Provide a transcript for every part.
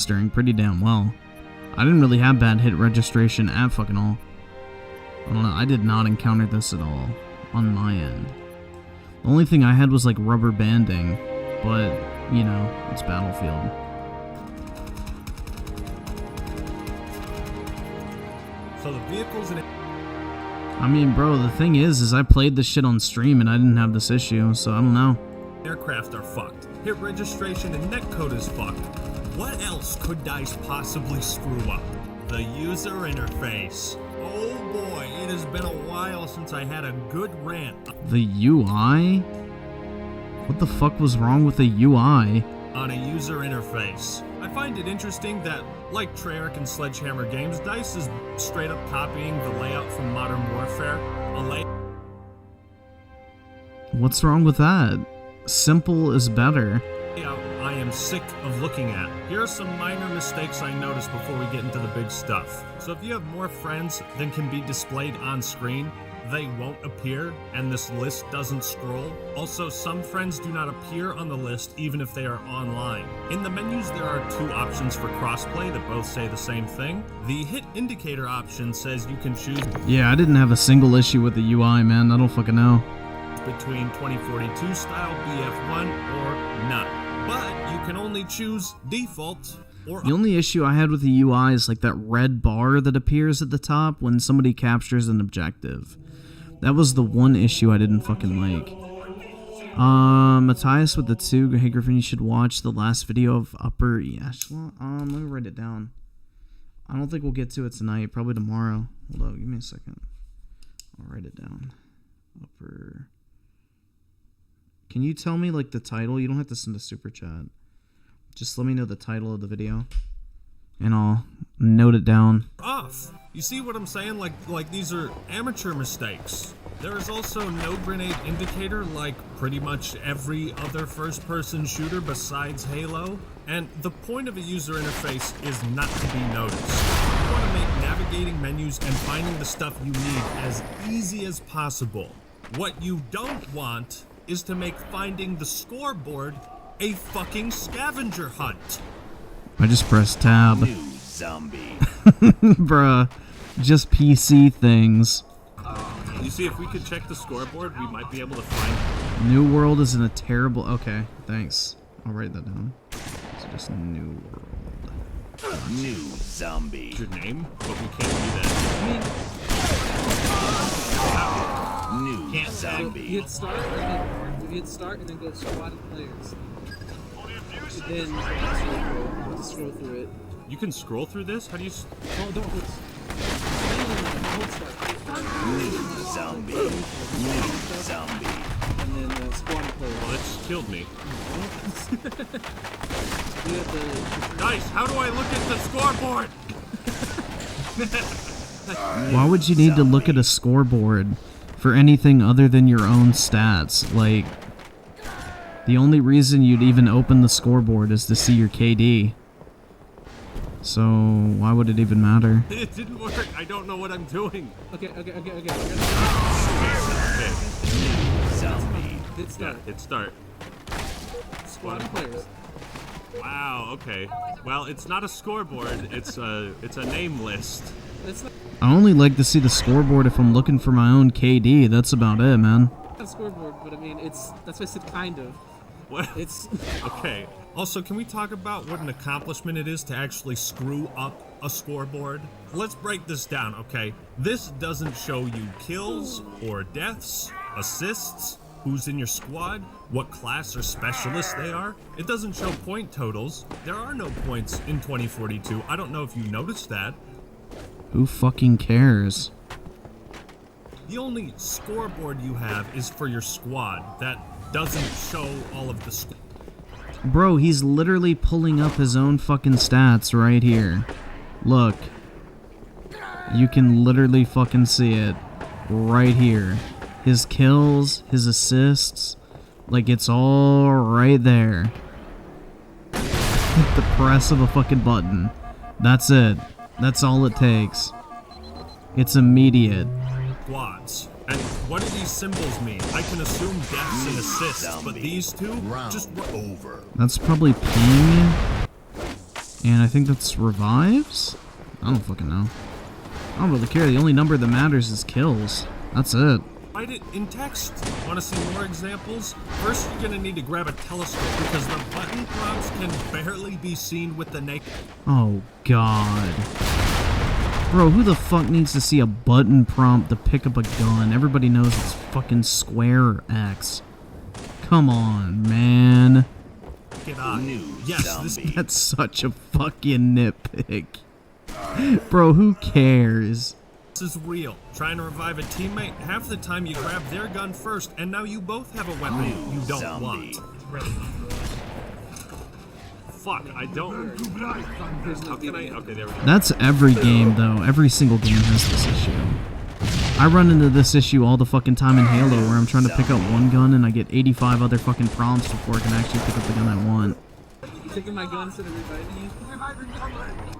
registering pretty damn well. I didn't really have bad hit registration at fucking all. I don't know, I did not encounter this at all on my end. The only thing I had was like rubber banding, but you know, it's Battlefield. So the vehicles and I mean, bro, the thing is I played this shit on stream and I didn't have this issue, so I don't know. aircraft are fucked. Hit registration and netcode is fucked. What else could DICE possibly screw up? The user interface. Oh boy, it has been a while since I had a good rant. The UI? What the fuck was wrong with the UI? On a user interface. I find it interesting that, like Treyarch and Sledgehammer Games, DICE is straight up copying the layout from Modern Warfare. What's wrong with that? Simple is better. I am sick of looking at. Here are some minor mistakes I noticed before we get into the big stuff. So if you have more friends than can be displayed on screen, they won't appear, and this list doesn't scroll. Also, some friends do not appear on the list even if they are online. In the menus, there are two options for crossplay that both say the same thing. The hit indicator option says you can choose Yeah, I didn't have a single issue with the UI, man. I don't fucking know. between 2042 style BF1 or none. But you can only choose default or The only issue I had with the UI is like that red bar that appears at the top when somebody captures an objective. That was the one issue I didn't fucking like. Matthias with the 2. Hey Griffin, you should watch the last video of Upper Echelon. Let me write it down. I don't think we'll get to it tonight. Probably tomorrow. Hold on, give me a second. I'll write it down. Upper. Can you tell me like the title? You don't have to send a super chat. Just let me know the title of the video, and I'll note it down. off. You see what I'm saying? Like these are amateur mistakes. There is also no grenade indicator like pretty much every other first-person shooter besides Halo. And the point of a user interface is not to be noticed. You want to make navigating menus and finding the stuff you need as easy as possible. What you don't want is to make finding the scoreboard a fucking scavenger hunt. I just pressed tab. New zombie. Bruh. Just PC things. You see, if we could check the scoreboard, we might be able to find... New World is in a terrible... Okay, thanks. I'll write that down. So just New World. New zombie. your name, but we can't do that. New Can't zombie. You hit start and then go squad and players. And then you scroll through it. You can scroll through this? How do you... Oh, don't hold start. New zombie. New zombie. And then squad and players. Well, that's killed me. You have the Dice, how do I look at the scoreboard? Why would you need to look at a scoreboard for anything other than your own stats? Like, the only reason you'd even open the scoreboard is to see your KD. So, why would it even matter? It didn't work. I don't know what I'm doing. Okay. Okay. Zombie. Hit Yeah, start. hit start. Squad and players. Wow, okay. Well, it's not a scoreboard. It's a name list. That's not I only like to see the scoreboard if I'm looking for my own KD. That's about it, man. a scoreboard, but I mean, that's why I said kind of. What? It's Okay. Also, can we talk about what an accomplishment it is to actually screw up a scoreboard? Let's break this down, okay? This doesn't show you kills or deaths, assists, who's in your squad, what class or specialist they are. It doesn't show point totals. There are no points in 2042. I don't know if you noticed that. Who fucking cares? The only scoreboard you have is for your squad. That doesn't show all of the Bro, he's literally pulling up his own fucking stats right here. Look. You can literally fucking see it right here. His kills, his assists, like it's all right there. The press of a fucking button. That's it. That's all it takes. It's immediate. squads. And what do these symbols mean? I can assume deaths and assists, but these two just over. That's probably ping. And I think that's revives? I don't fucking know. I don't really care. The only number that matters is kills. That's it. Write it in text. Want to see more examples? First, you're gonna need to grab a telescope because the button prompts can barely be seen with the naked. Oh, God. Bro, who the fuck needs to see a button prompt to pick up a gun? Everybody knows it's fucking square or X. Come on, man. Yes, That's such a fucking nitpick. Bro, who cares? this is real. Trying to revive a teammate, half the time you grab their gun first, and now you both have a weapon you don't want. Fuck, I don't. How can I? Okay, there we go. That's every game, though. Every single game has this issue. I run into this issue all the fucking time in Halo, where I'm trying to pick up one gun and I get 85 other fucking prompts before I can actually pick up the gun I want. You taking my gun instead of reviving you?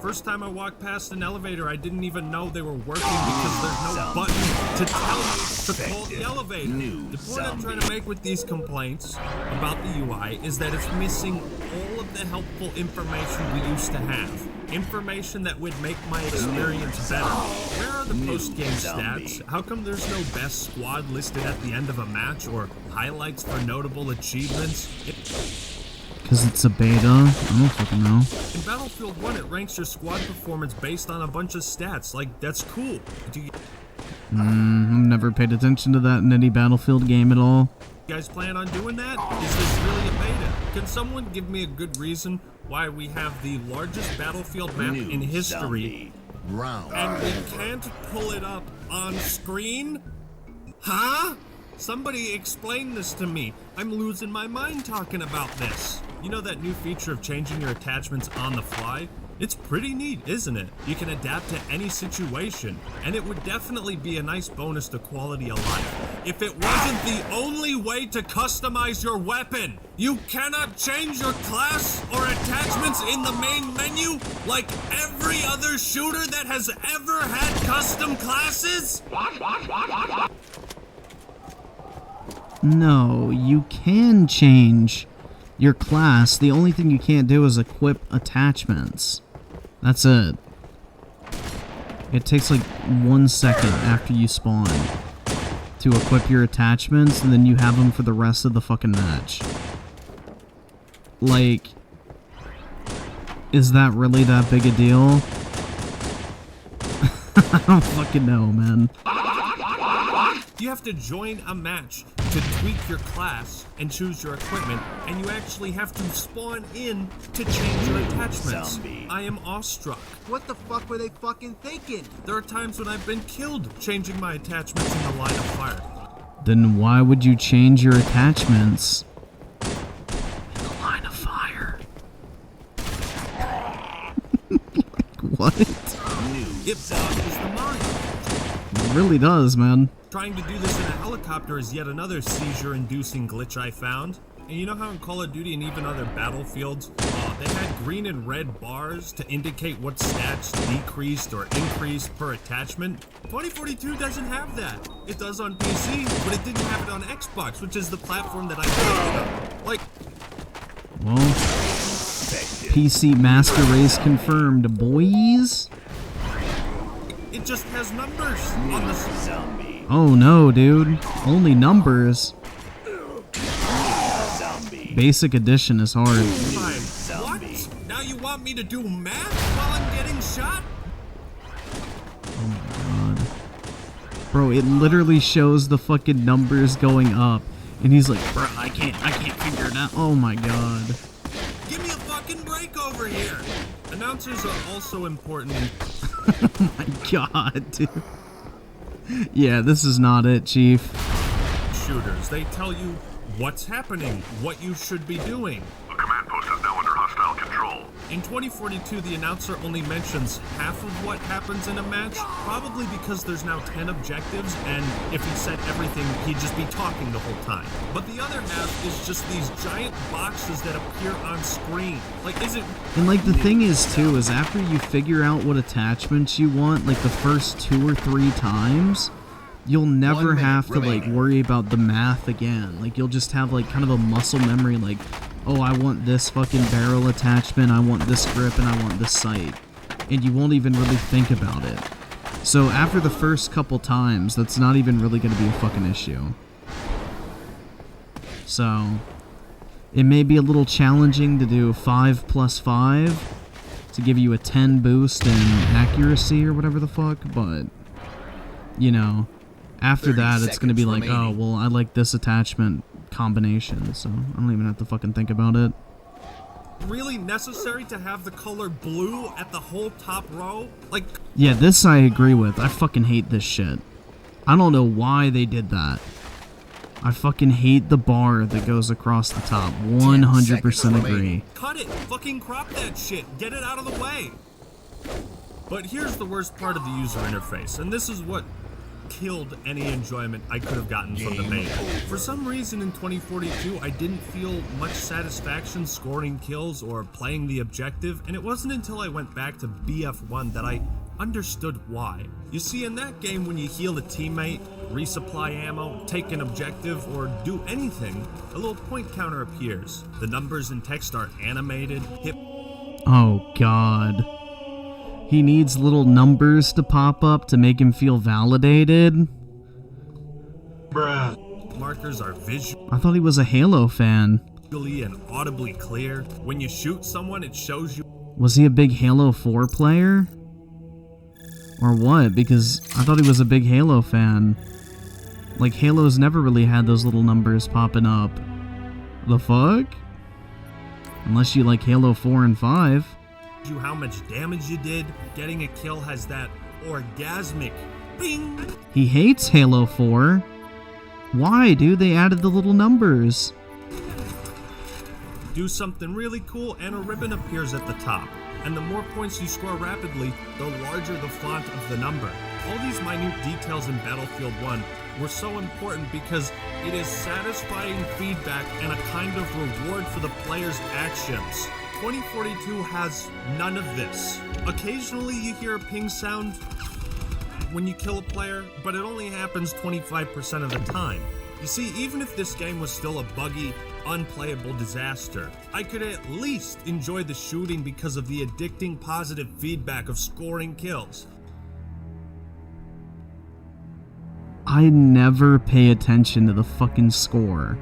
First time I walked past an elevator, I didn't even know they were working because there's no button to tell me to call the elevator. The point I'm trying to make with these complaints about the UI is that it's missing all of the helpful information we used to have. Information that would make my experience better. Where are the post-game stats? How come there's no best squad listed at the end of a match or highlights for notable achievements? Because it's a beta? I don't fucking know. In Battlefield 1, it ranks your squad performance based on a bunch of stats. Like, that's cool. Do you I've never paid attention to that in any Battlefield game at all. guys plan on doing that? Is this really a beta? Can someone give me a good reason why we have the largest Battlefield map in history and we can't pull it up on screen? Huh? Somebody explain this to me. I'm losing my mind talking about this. You know that new feature of changing your attachments on the fly? It's pretty neat, isn't it? You can adapt to any situation, and it would definitely be a nice bonus to quality of life. If it wasn't the only way to customize your weapon, you cannot change your class or attachments in the main menu like every other shooter that has ever had custom classes? No, you can change your class. The only thing you can't do is equip attachments. That's it. It takes like 1 second after you spawn to equip your attachments, and then you have them for the rest of the fucking match. Like, is that really that big a deal? I don't fucking know, man. You have to join a match to tweak your class and choose your equipment, and you actually have to spawn in to change your attachments. I am awestruck. What the fuck were they fucking thinking? There are times when I've been killed changing my attachments in the line of fire. Then why would you change your attachments in the line of fire? Like, what? It boggles the mind. It really does, man. Trying to do this in a helicopter is yet another seizure-inducing glitch I found. And you know how in Call of Duty and even other battlefields, they had green and red bars to indicate what stats decreased or increased per attachment? 2042 doesn't have that. It does on PC, but it didn't have it on Xbox, which is the platform that I played it on. Like, Well, PC Master Race confirmed, boys. it just has numbers on the... Oh no, dude. Only numbers. Basic Edition is hard. What? Now you want me to do math while I'm getting shot? Oh my god. Bro, it literally shows the fucking numbers going up. And he's like, bro, I can't figure it out. Oh my god. Give me a fucking break over here. Announcers are also important in... Oh my god, dude. Yeah, this is not it, Chief. shooters. They tell you what's happening, what you should be doing. The command post is now under hostile control. In 2042, the announcer only mentions half of what happens in a match, probably because there's now 10 objectives, and if he said everything, he'd just be talking the whole time. But the other half is just these giant boxes that appear on screen. Like, is it... And like the thing is too, is after you figure out what attachments you want, like the first 2 or 3 times, you'll never have to like worry about the math again. Like you'll just have like kind of a muscle memory, like, oh, I want this fucking barrel attachment, I want this grip, and I want this sight. And you won't even really think about it. So after the first couple times, that's not even really going to be a fucking issue. So, it may be a little challenging to do 5 plus 5 to give you a 10 boost in accuracy or whatever the fuck, but, you know, after that it's going to be like, oh, well, I like this attachment combination, so I don't even have to fucking think about it. Really necessary to have the color blue at the whole top row? Like, yeah, this I agree with. I fucking hate this shit. I don't know why they did that. I fucking hate the bar that goes across the top. 100% agree. cut it! Fucking crop that shit! Get it out of the way! But here's the worst part of the user interface, and this is what killed any enjoyment I could have gotten from the beta. For some reason in 2042, I didn't feel much satisfaction scoring kills or playing the objective, and it wasn't until I went back to BF1 that I understood why. You see, in that game, when you heal a teammate, resupply ammo, take an objective, or do anything, a little point counter appears. The numbers and text are animated, Oh, God. He needs little numbers to pop up to make him feel validated? markers are visual. I thought he was a Halo fan. Visually and audibly clear. When you shoot someone, it shows you. Was he a big Halo 4 player? Or what? Because I thought he was a big Halo fan. Like, Halo's never really had those little numbers popping up. The fuck? Unless you like Halo 4 and 5. You how much damage you did. Getting a kill has that orgasmic bing. He hates Halo 4. Why, dude? They added the little numbers. Do something really cool and a ribbon appears at the top. And the more points you score rapidly, the larger the font of the number. All these minute details in Battlefield 1 were so important because it is satisfying feedback and a kind of reward for the player's actions. 2042 has none of this. Occasionally you hear a ping sound when you kill a player, but it only happens 25% of the time. You see, even if this game was still a buggy, unplayable disaster, I could at least enjoy the shooting because of the addicting positive feedback of scoring kills. I never pay attention to the fucking score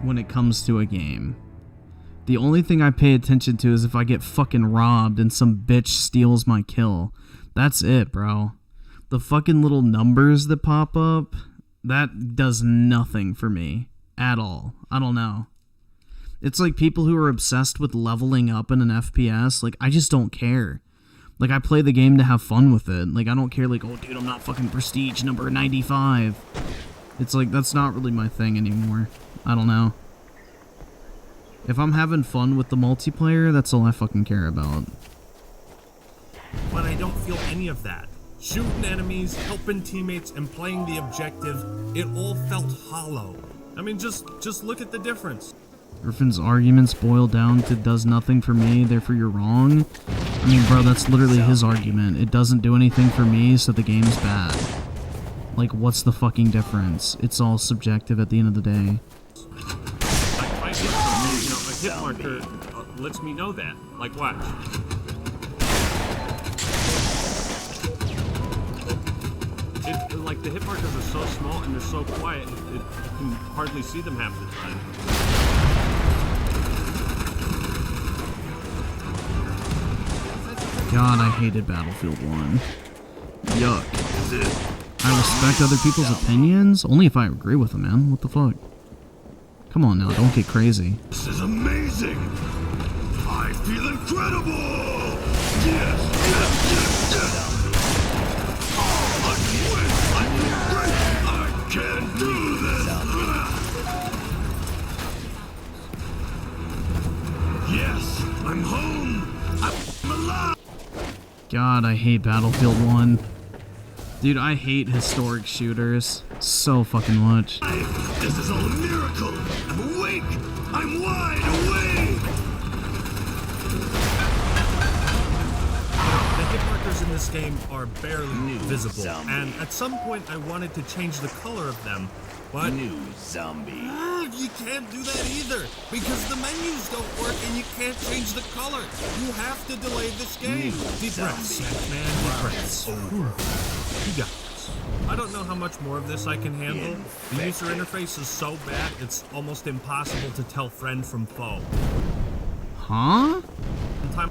when it comes to a game. The only thing I pay attention to is if I get fucking robbed and some bitch steals my kill. That's it, bro. The fucking little numbers that pop up, that does nothing for me at all. I don't know. It's like people who are obsessed with leveling up in an FPS. Like, I just don't care. Like, I play the game to have fun with it. Like, I don't care, like, oh, dude, I'm not fucking prestige number 95. It's like, that's not really my thing anymore. I don't know. If I'm having fun with the multiplayer, that's all I fucking care about. But I don't feel any of that. Shooting enemies, helping teammates, and playing the objective, it all felt hollow. I mean, just look at the difference. Griffin's arguments boil down to does nothing for me, therefore you're wrong. I mean, bro, that's literally his argument. It doesn't do anything for me, so the game's bad. Like, what's the fucking difference? It's all subjective at the end of the day. Like, a hit marker lets me know that. Like, watch. Like, the hit markers are so small and they're so quiet, you can hardly see them half the time. God, I hated Battlefield 1. Yuck. I respect other people's opinions, only if I agree with them, man. What the fuck? Come on now, don't get crazy. This is amazing! I feel incredible! Yes! Oh, I win! I feel great! I can do this! Yes! I'm home! I'm alive! God, I hate Battlefield 1. Dude, I hate historic shooters so fucking much. This is all a miracle! I'm awake! I'm wide awake! The hit markers in this game are barely visible, and at some point I wanted to change the color of them, But New zombie. you can't do that either, because the menus don't work and you can't change the color. You have to delay this game. Deep breaths, man, deep breaths. You got this. I don't know how much more of this I can handle. The user interface is so bad, it's almost impossible to tell friend from foe. Huh? One time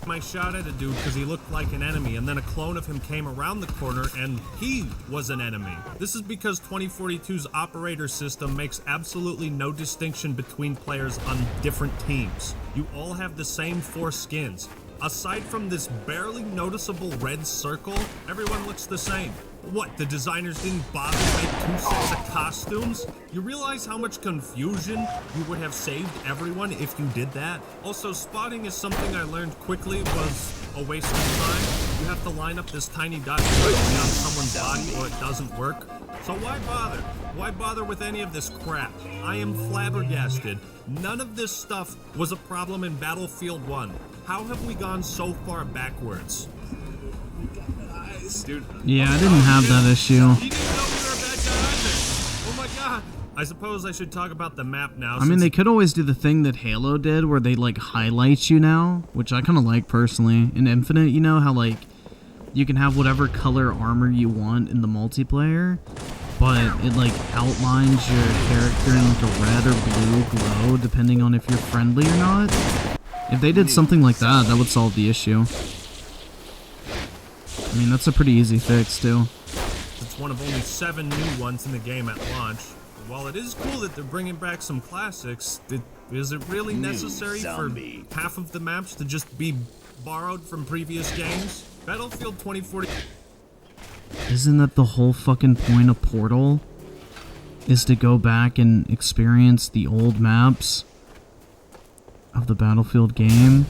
I shot at a dude because he looked like an enemy, and then a clone of him came around the corner and he was an enemy. This is because 2042's operator system makes absolutely no distinction between players on different teams. You all have the same 4 skins. Aside from this barely noticeable red circle, everyone looks the same. What, the designers didn't bother to make 2 sets of costumes? You realize how much confusion you would have saved everyone if you did that? Also, spotting is something I learned quickly was a waste of time. You have to line up this tiny dot directly on someone's body or it doesn't work. So why bother? Why bother with any of this crap? I am flabbergasted. None of this stuff was a problem in Battlefield 1. How have we gone so far backwards? Dude. Yeah, I didn't have that issue. You didn't know we were a bad guy either. Oh my god. I suppose I should talk about the map now. I mean, they could always do the thing that Halo did where they, like, highlight you now, which I kind of like personally. In Infinite, you know how, like, you can have whatever color armor you want in the multiplayer, but it, like, outlines your character in, like, a red or blue glow depending on if you're friendly or not. If they did something like that, that would solve the issue. I mean, that's a pretty easy fix, too. It's one of only 7 new ones in the game at launch. While it is cool that they're bringing back some classics, is it really necessary for half of the maps to just be borrowed from previous games? Battlefield 2040... Isn't that the whole fucking point of Portal? Is to go back and experience the old maps of the Battlefield game?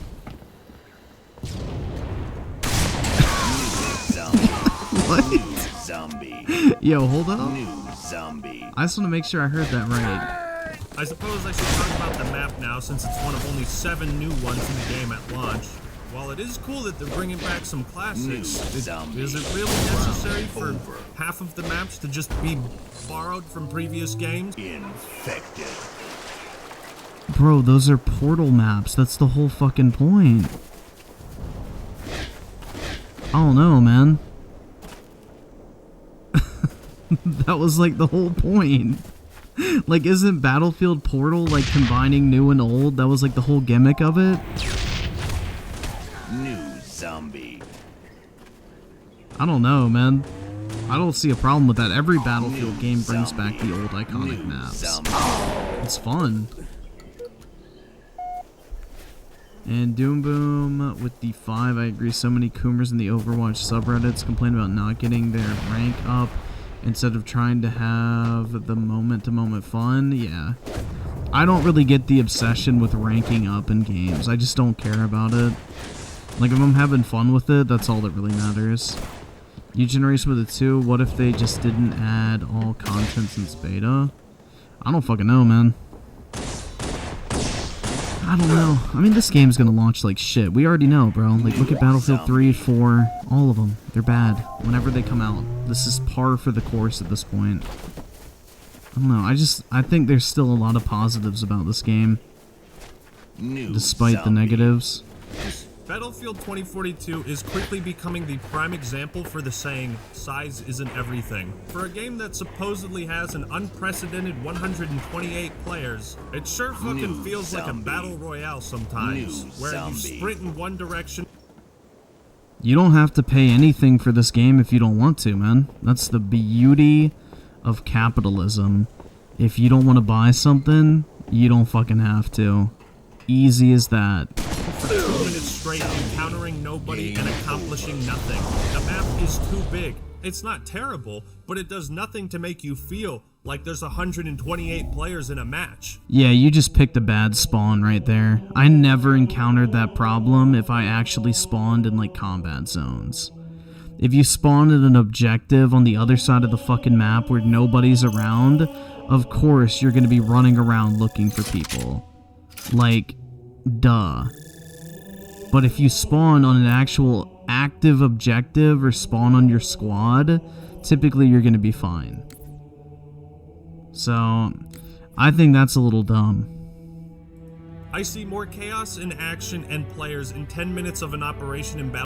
What? Zombie. Yo, hold up. New zombie. I just want to make sure I heard that right. I suppose I should talk about the map now, since it's one of only 7 new ones in the game at launch. While it is cool that they're bringing back some classics, is it really necessary for half of the maps to just be borrowed from previous games? Infected. Bro, those are Portal maps. That's the whole fucking point. I don't know, man. That was like the whole point. Like, isn't Battlefield Portal like combining new and old? That was like the whole gimmick of it. New zombie. I don't know, man. I don't see a problem with that. Every Battlefield game brings back the old iconic maps. It's fun. And Doom Boom with the 5, I agree. So many Coomers in the Overwatch subreddits complain about not getting their rank up instead of trying to have the moment-to-moment fun. Yeah. I don't really get the obsession with ranking up in games. I just don't care about it. Like, if I'm having fun with it, that's all that really matters. New generation with it too. What if they just didn't add all content since beta? I don't fucking know, man. I don't know. I mean, this game's gonna launch like shit. We already know, bro. Like, look at Battlefield 3, 4, all of them. They're bad whenever they come out. This is par for the course at this point. I don't know. I think there's still a lot of positives about this game, despite the negatives. Battlefield 2042 is quickly becoming the prime example for the saying, size isn't everything. For a game that supposedly has an unprecedented 128 players, it sure fucking feels like a battle royale sometimes, where you sprint in one direction. You don't have to pay anything for this game if you don't want to, man. That's the beauty of capitalism. If you don't want to buy something, you don't fucking have to. Easy as that. For 2 minutes straight, encountering nobody and accomplishing nothing. The map is too big. It's not terrible, but it does nothing to make you feel like there's 128 players in a match. Yeah, you just picked a bad spawn right there. I never encountered that problem if I actually spawned in, like, combat zones. If you spawn at an objective on the other side of the fucking map where nobody's around, of course you're gonna be running around looking for people. Like, duh. But if you spawn on an actual active objective or spawn on your squad, typically you're gonna be fine. So, I think that's a little dumb. I see more chaos in action and players in 10 minutes of an operation in battle